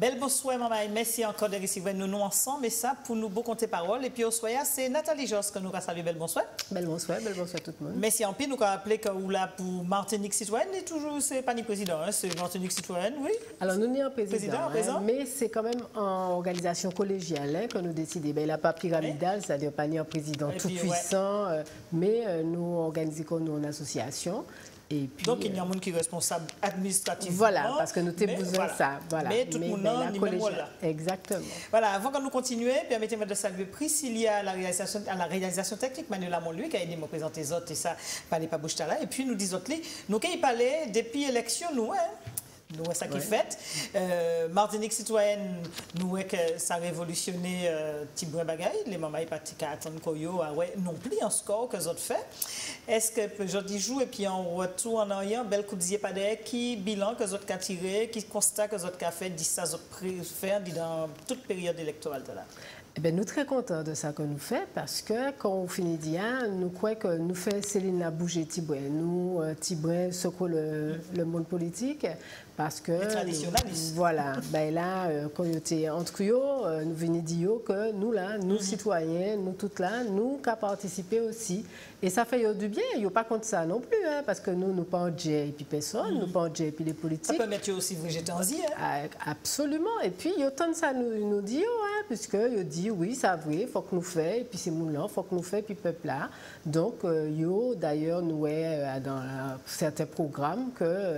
Bel bonsoir, maman. Merci encore de recevoir nous ensemble. Et ça, pour nous beau compter parole. Et puis, au soir, c'est Nathalie Josse que nous avons salué. Bel bonsoir. Bel bonsoir tout le monde. Merci en pile. Nous avons appelé que vous là pour Martinique Citoyenne. Et toujours, c'est pas ni président, hein, c'est Martinique Citoyenne, oui. Alors, nous n'y en président, mais c'est quand même en organisation collégiale hein, que nous décidons. Ben, il n'a pas pyramidal, c'est-à-dire pas ni un président tout puissant, mais nous organisons nous en association. Et puis, donc, il y a un monde qui est responsable administrativement. Voilà, parce que nous avons besoin de ça. Voilà. Mais tout le monde n'a pas là. Exactement. Voilà, avant que nous continuions, permettez-moi de saluer Priscilla à la réalisation technique, Manuel Amon, lui, qui a aidé à me présenter les autres, et ça, fallait pas bouger là. Et puis, nous disons, nous, qui parlé depuis l'élection, nous, hein. Nous, ça qui fait. Martinique Citoyenne, nous, que ça a révolutionné Tibouin Bagay. Les mamans, ils partent à attendre non plus en score que les autres fait. Est-ce que je dis joue et puis en retour en arrière, bel coup de pas d'air, qui bilan que les autres ont tiré, qui constat que les autres ont fait, dit ça, les autres préfèrent dans toute période électorale de là? Eh bien, nous sommes très contents de ça que nous faisons parce que quand on finit d'hier, nous croyons que nous faisons Céline a bougé Tibouin. Nous, Tibouin, secoue le monde politique parce que. Les traditionnalistes. Voilà. Ben là, quand on était entre eux, nous venons dire que nous, là, nous citoyens, nous toutes là, nous qui participé aussi. Et ça fait du bien. Il n'y a pas contre ça non plus, hein, parce que nous pas en J et puis personne, nous pas en J et puis les politiques. Ça peut mettre aussi Brigitte Anzi, hein? Absolument. Et puis, il y a tant de ça nous dit, hein, puisque il dit oui, c'est vrai, il faut que nous fassions, et puis c'est mon là, il faut que nous fassions, et puis peuple là. Donc, d'ailleurs, nous dans certains programmes que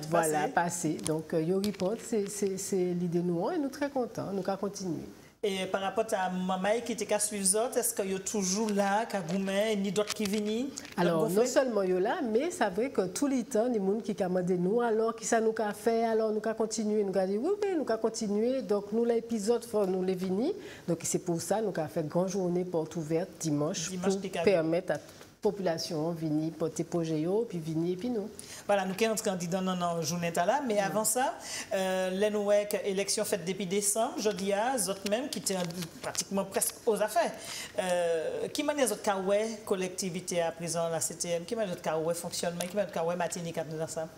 voilà, passé. Donc, yo répond, c'est l'idée nous, et nous très contents, nous allons continuer. Et par rapport à maman qui était qu'à suivre autres, est-ce qu'il y a toujours là, qu'à Goumen, ni d'autres qui viennent? Alors, non seulement il y a là, mais c'est vrai que tous les temps, les gens qui commandent nous, alors qui ça nous a fait, alors nous allons continuer, nous allons dire oui, nous allons continuer. Donc, nous, l'épisode, nous les venir. Donc, c'est pour ça nous avons fait une grande journée porte ouverte dimanche pour permettre à population venir porter projet puis venir et puis nous. Voilà, nous sommes candidats dans la journée là, mais avant ça, l'élection faite depuis décembre, je dis à autres même qui étaient pratiquement presque aux affaires. Qui m'a dit autres collectivité à présent la CTM, qui m'a dit autres fonctionnement, qui m'a dit Martinique dans ça?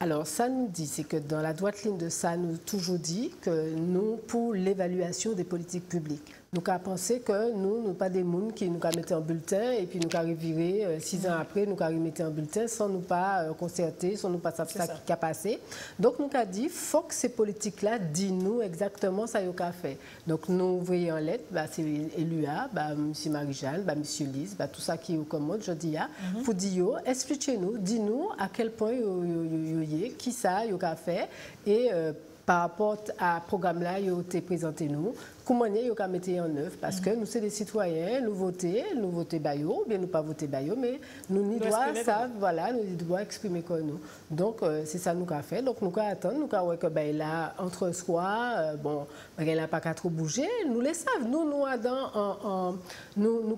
Alors, ça nous dit, c'est que dans la droite ligne de ça, nous toujours dit que nous, pour l'évaluation des politiques publiques, nous avons pensé que nous n'avons pas des gens qui nous mettent en bulletin et puis nous avons virer 6 ans après, nous avons mis en bulletin sans nous pas concerter, sans nous pas savoir ça qui a passé. Donc, nous avons dit, il faut que ces politiques-là disent nous exactement ça qu'ils ont fait. Donc, nous voyons en lettre, c'est Elua, M. Marie-Jeanne, M. Lise, tout ça qui est commode, je dis, pour dire, expliquez-nous, dis-nous à quel point qui ça qu'ils ont fait et par rapport à ce programme-là, ils ont présenté nous. Comment ils ont mis en œuvre? Parce que nous, c'est des citoyens, nous votons Bayo, ou bien nous pas voter Bayo, mais nous doivent ça, voilà, nous doivent exprimer comme nous. Donc, c'est ça nous avons fait. Donc, nous avons attendre, nous avons que là, entre soi, bon, il n'a pas qu'à trop bouger, nous les savons. Nous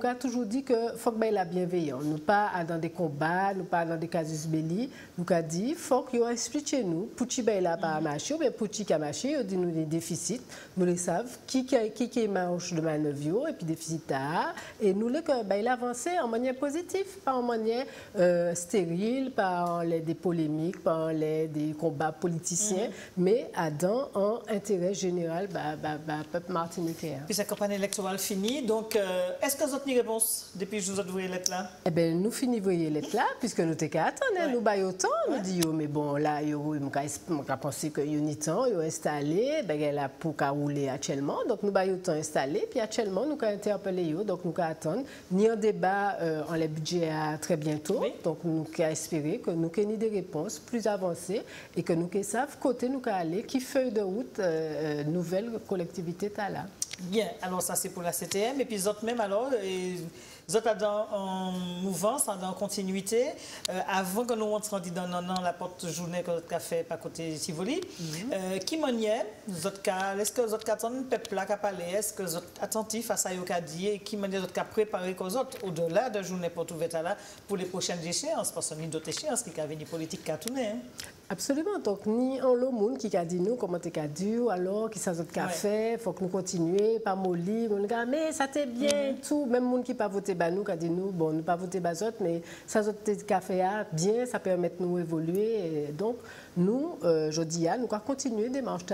avons toujours dit qu'il faut que la bienveillance. Nous pas dans des combats, nous pas dans des casus belli. Nous avons dit qu'il faut qu'ils expliquent nous, pour qui là pas marcher, ou bien pour qui a marché, dit nous des déficits, nous les savons, qui est marge de manœuvre et puis déficit et nous les il avance en manière positive, pas en manière stérile, pas en des polémiques, pas en des combats politiciens, mais dans un intérêt général peuple martiniquais. Puis cette campagne électorale finie, donc est-ce que vous avez une réponse depuis que vous avez envoyé lettre là? Eh bien, nous finissons envoyer lettre là puisque nous t'es qu'à attendre, nous baillons autant, nous disons mais bon là on a pensé que y a temps, ils ont installé, là pour rouler actuellement, donc nous baillons autant installé, puis actuellement nous avons interpellé donc nous avons attendre, ni un débat en les budgets très bientôt, donc nous avons espéré que nous avons des réponses plus avancées et que nous savons côté nous allons aller, qui feuille de route nouvelle collectivité là. Bien, alors ça c'est pour la CTM, et puis les autres même alors, les autres en mouvance, en continuité, avant que nous entrions dans la porte journée que nous avons fait par côté Tivoli, qui manière, est-ce que les autres attendent le peuple là qui a parlé, est-ce que les autres attentifs à ça qu'ils ont dit, et qui manière les autres préparé aux autres, au-delà de la journée porte ouverte là, pour les prochaines échéances, parce qu'il y a d'autres échéances qui ont venir politique qui a tourné. Absolument. Donc, ni en le monde qui a dit nous comment t'es qu'à dur, alors qui ça d'autres qu'a fait, il faut que nous continuions, pas mollir, mais ça t'est bien, tout. Même monde qui pas voté nous, qui a dit nous, bon, nous pas voté autres, mais ça d'autres qu'a fait bien, ça permet de nous évoluer. Et donc, nous, je dis, nous allons continuer des marches.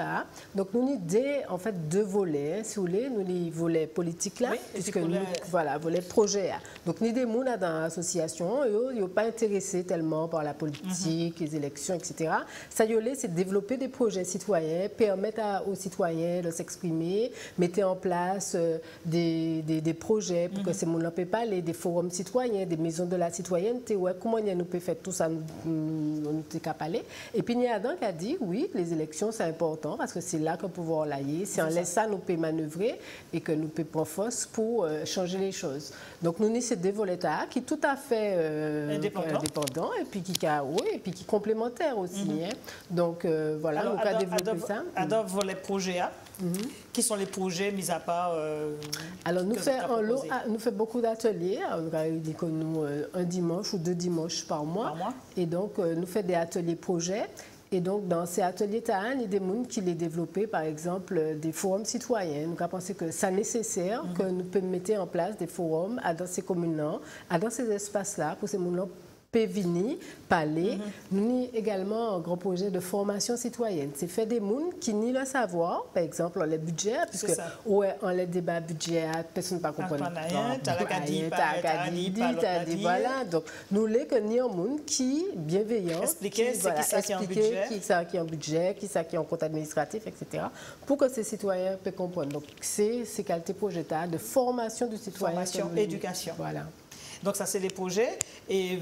Donc, nous avons en fait deux volets, si vous voulez, nous les volets politiques là, oui, puisque nous, voilà, volet projet. Donc, nous des gens dans l'association, ils ne sont pas intéressés tellement par la politique, les élections, etc. Ça y est, c'est développer des projets citoyens, permettre aux citoyens de s'exprimer, mettre en place des projets pour que ces gens ne puissent pas aller, des forums citoyens, des maisons de la citoyenneté, ouais, comment nous pouvons faire tout ça, nous sommes capables. Et puis, il y a un qui a dit, oui, les élections, c'est important parce que c'est là que pouvoir l'ailler. Si on laisse ça, nous pouvons manœuvrer et que nous pouvons prendre force pour changer les choses. Donc, nous avons ces deux volets qui sont tout à fait indépendants et puis qui sont complémentaires aussi. Hein. Donc, voilà, alors, on a développé ça. Alors, volet projet qui sont les projets mis à part alors, nous faisons beaucoup d'ateliers. Nous avons un dimanche ou 2 dimanches par mois. Et donc, nous faisons des ateliers projets. Et donc, dans ces ateliers, il y a des gens qui les développent, par exemple, des forums citoyens. Nous avons pensé que c'est nécessaire que nous puissions mettre en place des forums dans ces communes-là, dans ces espaces-là, pour ces gens-là peuvent venir parler. Nous avons également un grand projet de formation citoyenne. C'est fait des gens qui n'y le savoir, par exemple, on les budgets, puisque ouais, on les débats budget, personne ne peut comprendre. Voilà. Donc, nous voulons que nous ayons des gens qui bienveillants, expliquer qui ça qui est en budget, qui ça qui est en compte administratif, etc. Pour que ces citoyens puissent comprendre. Donc, c'est ces qualités projets de formation du citoyen. Formation, éducation. Voilà. Donc, ça, c'est les projets. Et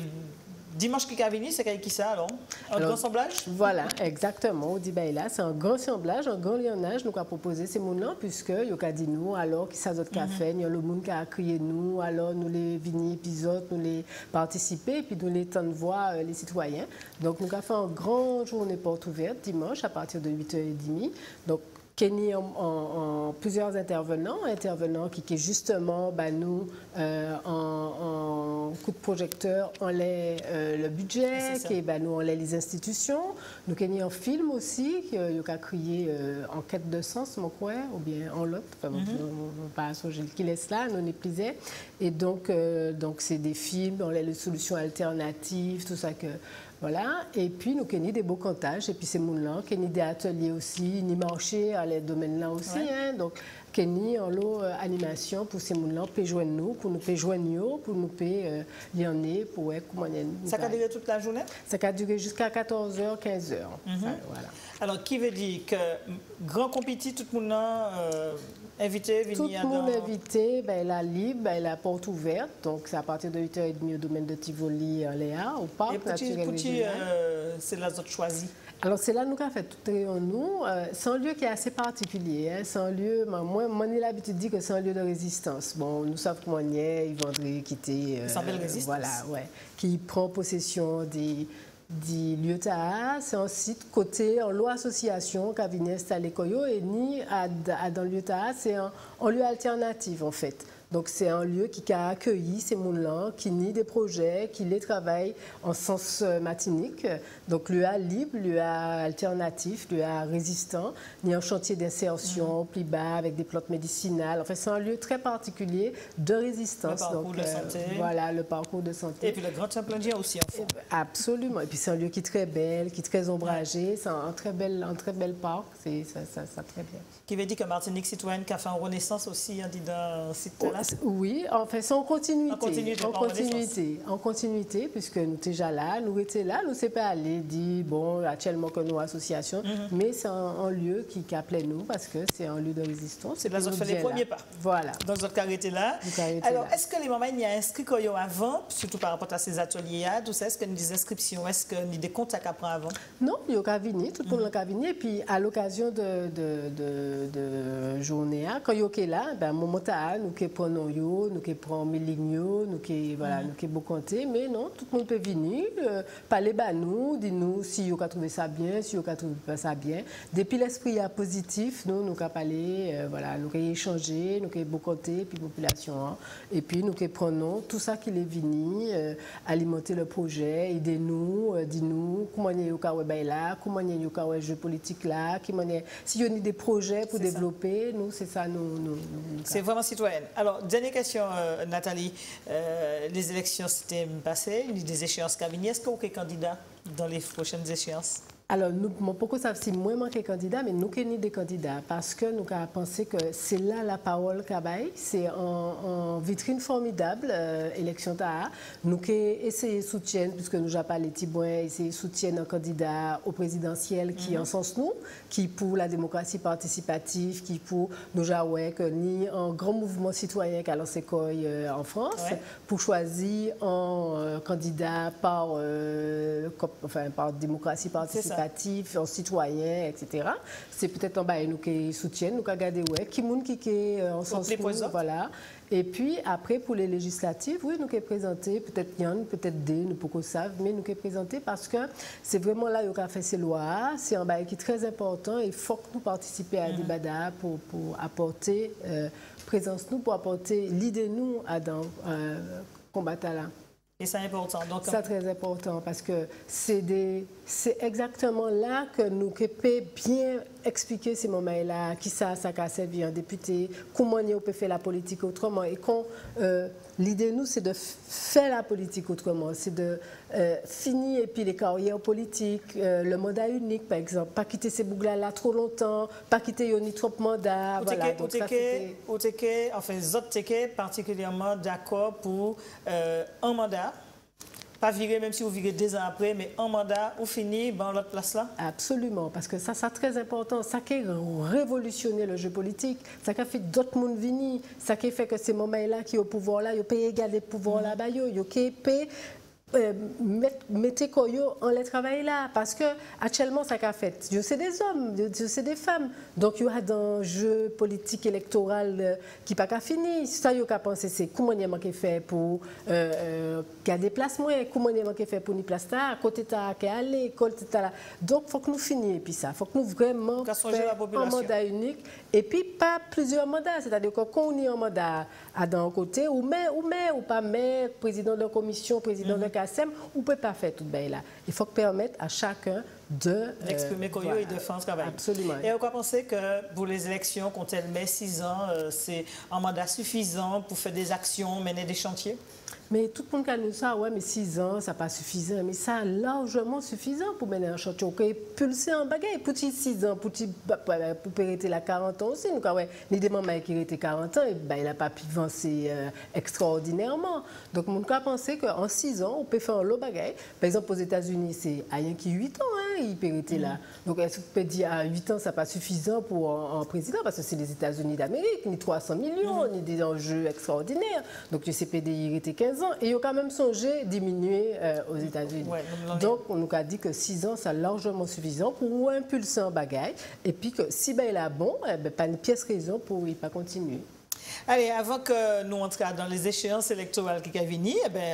dimanche qui est venu, c'est qui ça alors? Grand assemblage? Voilà, exactement. On dit là, c'est un grand assemblage, un grand lionnage. Nous avons proposé ces gens-là, puisque il y a dit nous, alors qui ça d'autres café, il y a le monde qui a crié nous, alors nous les vignes épisodes, nous les participer, et puis nous les temps de voir les citoyens. Donc, nous avons fait une grande journée porte ouverte dimanche à partir de 8h30. Donc, Kenny en plusieurs intervenants qui justement nous en coup de projecteur on le budget, qui nous on les institutions, nous Kenny en film aussi qui a créé en quête de sens mon croix ou bien en l'autre, pas qui laisse là, nous plaisait et donc c'est des films, on les solutions alternatives, tout ça que voilà, et puis nous avons des beaux comptages, et puis ces gens-là, nous avons des ateliers aussi, ni marché à les domaines-là aussi, hein, donc nous avons animation pour ces gens-là, pour joindre nous, pour nous lire, pour comment ça a duré toute la journée? Ça a duré jusqu'à 14h, 15h. Voilà. Alors, qui veut dire que grand compétit, tout le monde invité, venir tout le monde invité, la libre, la porte ouverte, donc c'est à partir de 8h30 au domaine de Tivoli, en Léa, au parc naturel régional. C'est là que choisi. Alors c'est là que nous avons fait tout nous. C'est un lieu qui est assez particulier. Hein. C'est un lieu, moi j'ai l'habitude de dire que c'est un lieu de résistance. Bon, nous savons comment on y est, Yves André quitter. Voilà, ouais, qui prend possession des lieux c'est un site côté en loi association qui a venu installer Koyo et ni dans le lieu c'est un lieu alternatif en fait. Donc c'est un lieu qui a accueilli ces gens-là, qui nient des projets, qui les travaillent en sens matinique. Donc lieu libre, lieu alternatif, lieu résistant, ni un chantier d'insertion plus bas avec des plantes médicinales. Enfin c'est un lieu très particulier de résistance. Le parcours de santé. Voilà, le parcours de santé. Et puis le Grand Champlain aussi en fond. Absolument. Et puis c'est un lieu qui est très belle, qui est très ombragé. C'est un très bel parc. C'est ça très bien. Qui veut dire que Martinique citoyenne qui a fait une renaissance aussi, on dit dans ce site-là. Oui, en fait, c'est en continuité. En continuité, puisque nous étions déjà là, nous étions là, nous ne sommes pas allés dire, bon, actuellement que nous, association, mais c'est un lieu qui appelait nous parce que c'est un lieu de résistance. C'est là que fait les premiers pas. Voilà. Dans notre carré là. Alors, est-ce que les mamans y a inscrit avant, surtout par rapport à ces ateliers, tout ça, est-ce qu'il y a des inscriptions, est-ce qu'il y a des contacts à prendre avant? Non, il y a qu'à venir, tout le monde a venir, et puis à l'occasion de journée, quand il y a là, ben, mon mota, nous qui prenons nous qui prenons Méligno, nous qui beaucoup compter, mais non, tout le monde peut venir, parler nous, dire-nous si vous avez trouvé ça bien, si vous n'avez trouvé pas ça bien. Depuis l'esprit positif, nous avons parlé, nous avons échangé, nous avons beaucoup compter, puis population, et puis nous prenons tout ça qui est venu, alimenter le projet, aider-nous, dis-nous comment il y a là, comment il y a jeu politique là, s'il y a des projets pour développer, nous c'est ça, nous c'est vraiment citoyenne. Alors, dernière question, Nathalie. Les élections s'étaient passées, il y a des échéances qui viennent. Est-ce que vous êtes candidat dans les prochaines échéances? Alors, nous, pourquoi ça si moins manqué candidat, mais nous qui ni des candidats, parce que nous avons pensé que c'est là la parole Kabaï, c'est en vitrine formidable, élection TAA. Nous qui essayé de soutenir, puisque nous avons parlé de Tibouin, essayé de soutenir un candidat au présidentiel qui en sens nous, qui pour la démocratie participative, qui pour nous avons que ni un grand mouvement citoyen qui a lancé en France, pour choisir un candidat par démocratie participative, en citoyen, etc. C'est peut-être en bas nous qui soutiennent, nous qui regardons qui monde qui est en sens voilà. Et puis après pour les législatives, oui, nous qui présenté peut-être Yann, peut-être D, nous beaucoup savent, mais nous qui présenté parce que c'est vraiment là où on a fait ces lois, c'est un bail qui est très important et il faut que nous participions à des débats pour apporter présence nous, pour apporter l'idée nous à dans combattre là. Et c'est important. C'est très important parce que c'est exactement là que nous pouvons bien expliquer ces moments-là, qui ça a servi un député, comment on peut faire la politique autrement. Et quand l'idée, nous, c'est de faire la politique autrement, c'est de finir et puis les carrières politiques, le mandat unique, par exemple, pas quitter ces boucles-là trop longtemps, pas quitter ni trop de mandats. Voilà, donc ça, particulièrement d'accord pour un mandat. Pas virer, même si vous virez 2 ans après, mais en mandat, vous finissez dans l'autre place là? Absolument, parce que ça, c'est très important. Ça qui a révolutionné le jeu politique, ça qui a fait d'autres mondes venir, ça qui a fait que ces moments-là qui sont au pouvoir là, ils peuvent égaler le pouvoir là-bas, ils peuvent mettez koyo en les travail là parce que actuellement ça qu'a fait je sais des hommes je sais des femmes donc il y a dans jeu politique électoral qui pas qu'à fini ça il a pensé c'est comment il manqué fait pour garder place moins comment il manqué fait pour ni place là côté ta aller côté ta donc faut que nous finissions et puis ça faut que nous vraiment un mandat unique et puis pas plusieurs mandats c'est-à-dire que quand on est en mandat à d'un côté ou pas maire président de la commission président de KSM, on ne peut pas faire tout ça. Il faut permettre à chacun d'exprimer et de faire un travail. Absolument. Et on peut penser que pour les élections, quand elle met 6 ans, c'est un mandat suffisant pour faire des actions, mener des chantiers? Mais tout le monde a dit ça, ouais, mais 6 ans, ça n'est pas suffisant. Mais ça, largement suffisant pour mener un chantier. On peut pulser en bagaille. Pour 6 ans, pour péréter la 40 ans aussi. Nous, ouais, les mamans qui étaient 40 ans, ben, il n'a pas pu avancer extraordinairement. Donc, on peut penser qu'en 6 ans, on peut faire un lot bagaille. Par exemple, aux États-Unis, c'est rien qui 8 ans, hein, il pérété là. Donc, est-ce qu'on peut dire à 8 ans, ça n'est pas suffisant pour un président? Parce que c'est les États-Unis d'Amérique, ni 300 millions, ni des enjeux extraordinaires. Donc, le CPDI, il était 15 ans. Et il a quand même songé diminuer aux États-Unis. Ouais, donc, on nous a dit que 6 ans, c'est largement suffisant pour impulser un bagage. Et puis que si ben, il a bon, pas une pièce raison pour ne pas continuer. Allez, avant que nous entrions dans les échéances électorales qui viennent,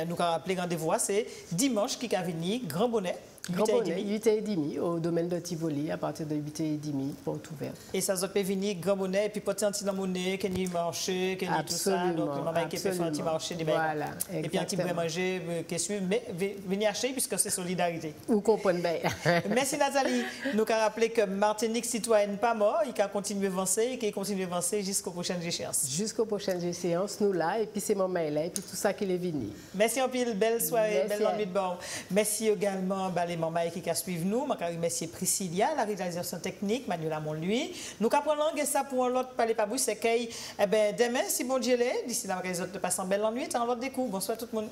nous avons rappelé rendez-vous, c'est dimanche qui vient, Grand Bonnet. 8h30 au domaine de Tivoli, à partir de 8h30, porte ouverte. Et ça peut venir Grand Bonnet, et puis porter un petit monnaie, qu'il y ait marché, qu'il y ait tout ça. Donc, le maman qui peut faire un petit marché, voilà, et puis un petit peu manger, qui suit, mais venir acheter, puisque c'est solidarité. Vous comprenez bien. Merci Nathalie. Nous avons rappelé que Martinique citoyenne pas mort, il a continué à avancer, et qu'il continue à avancer jusqu'aux prochaines échéances. Jusqu'aux prochaines échéances, nous là, et puis c'est mon mail là, et puis tout ça qui est venu. Merci en pile, belle soirée, belle nuit de bon. Merci également, les mamans qui suivent nous. Je remercie Priscilla, la réalisation technique, Manuela Monluy. Nous apprenons ça pour l'autre parler pas bouche, c'est que demain, si bon Dieu l'est, d'ici là, les autres passent en belle nuit, en l'autre des coups. Bonsoir tout le monde.